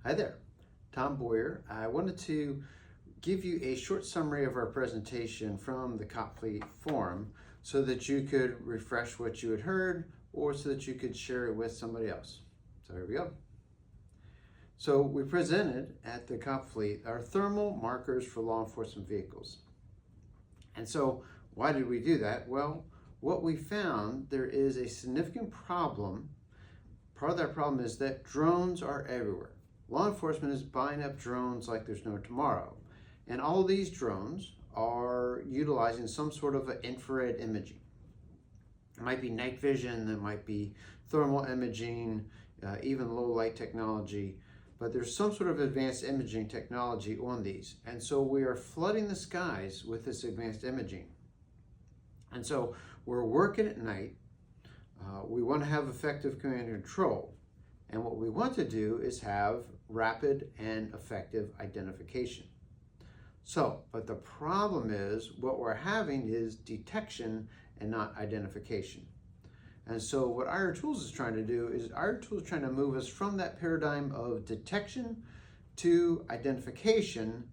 Hi there, Tom Boyer. I wanted to give you a short summary of our presentation from the Cop Fleet Forum so that you could refresh what you had heard or so that you could share it with somebody else. So here we go. So we presented at the Cop Fleet our thermal markers for law enforcement vehicles. And so why did we do that? Well, what we found, there is a significant problem. Part of that problem is that drones are everywhere. Law enforcement is buying up drones like there's no tomorrow. And all of these drones are utilizing some sort of infrared imaging. It might be night vision, it might be thermal imaging, even low light technology, but there's some sort of advanced imaging technology on these. And so we are flooding the skies with this advanced imaging. And so we're working at night. We want to have effective command and control. And what we want to do is have rapid and effective identification. So, but the problem is what we're having is detection and not identification. And so what IR.Tools is trying to do is IR.Tools is trying to move us from that paradigm of detection to identification,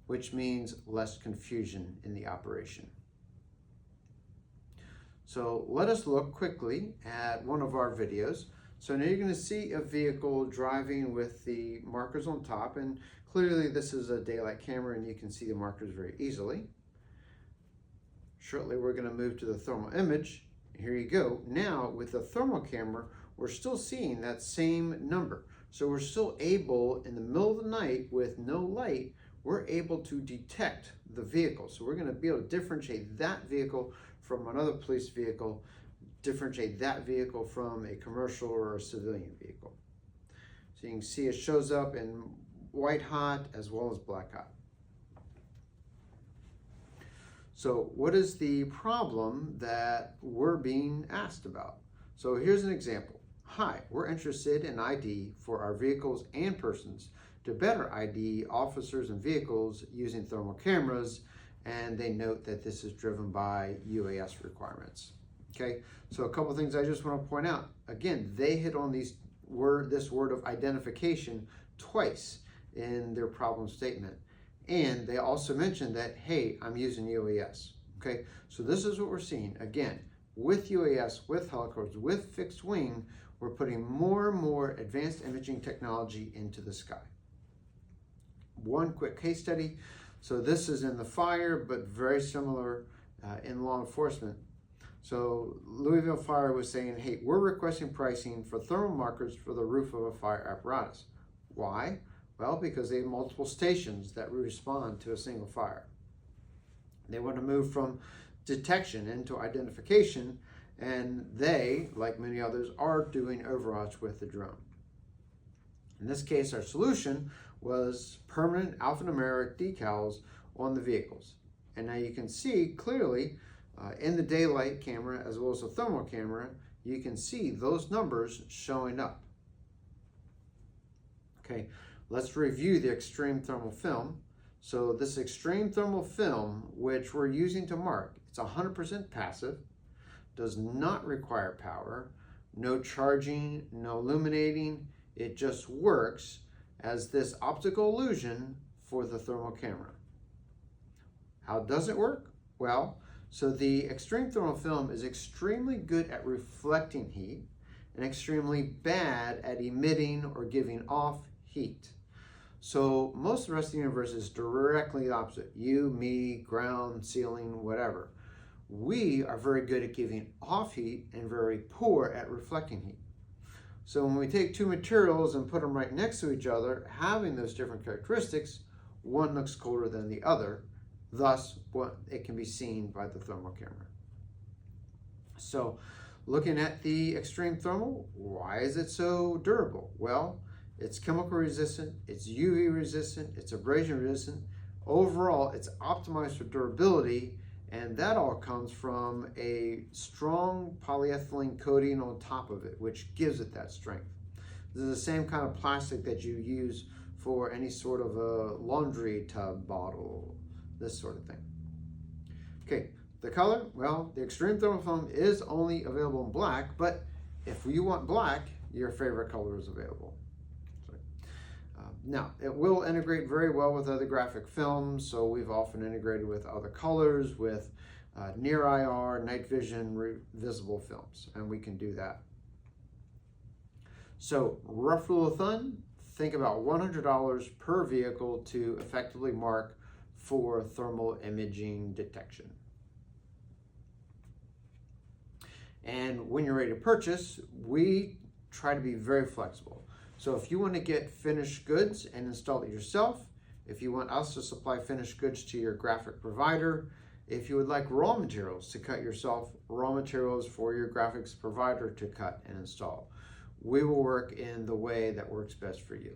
which means less confusion in the operation. So let us look quickly at one of our videos. So now you're going to see a vehicle driving with the markers on top, and clearly this is a daylight camera and you can see the markers very easily. Shortly we're going to move to the thermal image. Here you go. Now with the thermal camera we're still seeing that same number. So we're still able, in the middle of the night with no light, we're able to detect the vehicle. So we're going to be able to differentiate that vehicle from another police vehicle, differentiate that vehicle from a commercial or a civilian vehicle. So you can see it shows up in white hot as well as black hot. So what is the problem that we're being asked about? So here's an example. Hi, we're interested in ID for our vehicles and persons to better ID officers and vehicles using thermal cameras, and they note that this is driven by UAS requirements. Okay, so a couple things I just want to point out. Again, they hit on this word of identification twice in their problem statement. And they also mentioned that, hey, I'm using UAS. Okay, so this is what we're seeing. Again, with UAS, with helicopters, with fixed wing, we're putting more and more advanced imaging technology into the sky. One quick case study. So this is in the fire, but very similar in law enforcement. So Louisville Fire was saying, hey, we're requesting pricing for thermal markers for the roof of a fire apparatus. Why? Well, because they have multiple stations that respond to a single fire. They want to move from detection into identification, and they, like many others, are doing overwatch with the drone. In this case, our solution was permanent alphanumeric decals on the vehicles. And now you can see clearly in the daylight camera as well as the thermal camera, you can see those numbers showing up. Okay, let's review the extreme thermal film. So this extreme thermal film, which we're using to mark, it's 100% passive, does not require power, no charging, no illuminating. It just works as this optical illusion for the thermal camera. How does it work? Well, so the extreme thermal film is extremely good at reflecting heat and extremely bad at emitting or giving off heat. So most of the rest of the universe is directly the opposite. You, me, ground, ceiling, whatever. We are very good at giving off heat and very poor at reflecting heat. So when we take two materials and put them right next to each other, having those different characteristics, one looks colder than the other. Thus, it can be seen by the thermal camera. So looking at the extreme thermal, why is it so durable? Well, it's chemical resistant, it's UV resistant, it's abrasion resistant. Overall, it's optimized for durability, and that all comes from a strong polyethylene coating on top of it, which gives it that strength. This is the same kind of plastic that you use for any sort of a laundry tub bottle, this sort of thing. Okay, the color, well, the extreme thermal film is only available in black, but if you want black, your favorite color is available. Now, it will integrate very well with other graphic films, so we've often integrated with other colors, with near IR, night vision, visible films, and we can do that. So, rough rule of thumb, think about $100 per vehicle to effectively mark for thermal imaging detection. And when you're ready to purchase, we try to be very flexible. So if you want to get finished goods and install it yourself, if you want us to supply finished goods to your graphic provider, if you would like raw materials to cut yourself, raw materials for your graphics provider to cut and install, we will work in the way that works best for you.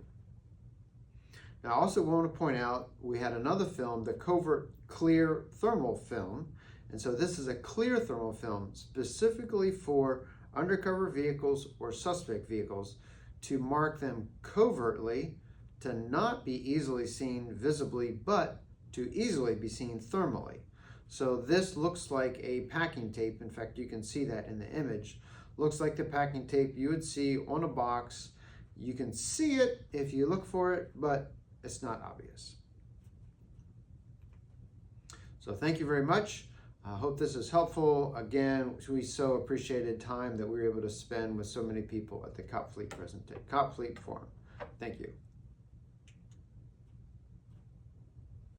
Now, I also want to point out, we had another film, the Covert Clear Thermal Film. And so this is a clear thermal film specifically for undercover vehicles or suspect vehicles to mark them covertly, to not be easily seen visibly, but to easily be seen thermally. So this looks like a packing tape. In fact, you can see that in the image. Looks like the packing tape you would see on a box. You can see it if you look for it, but it's not obvious. So thank you very much. I hope this is helpful. Again, we so appreciated time that we were able to spend with so many people at the Cop Fleet Forum. Thank you.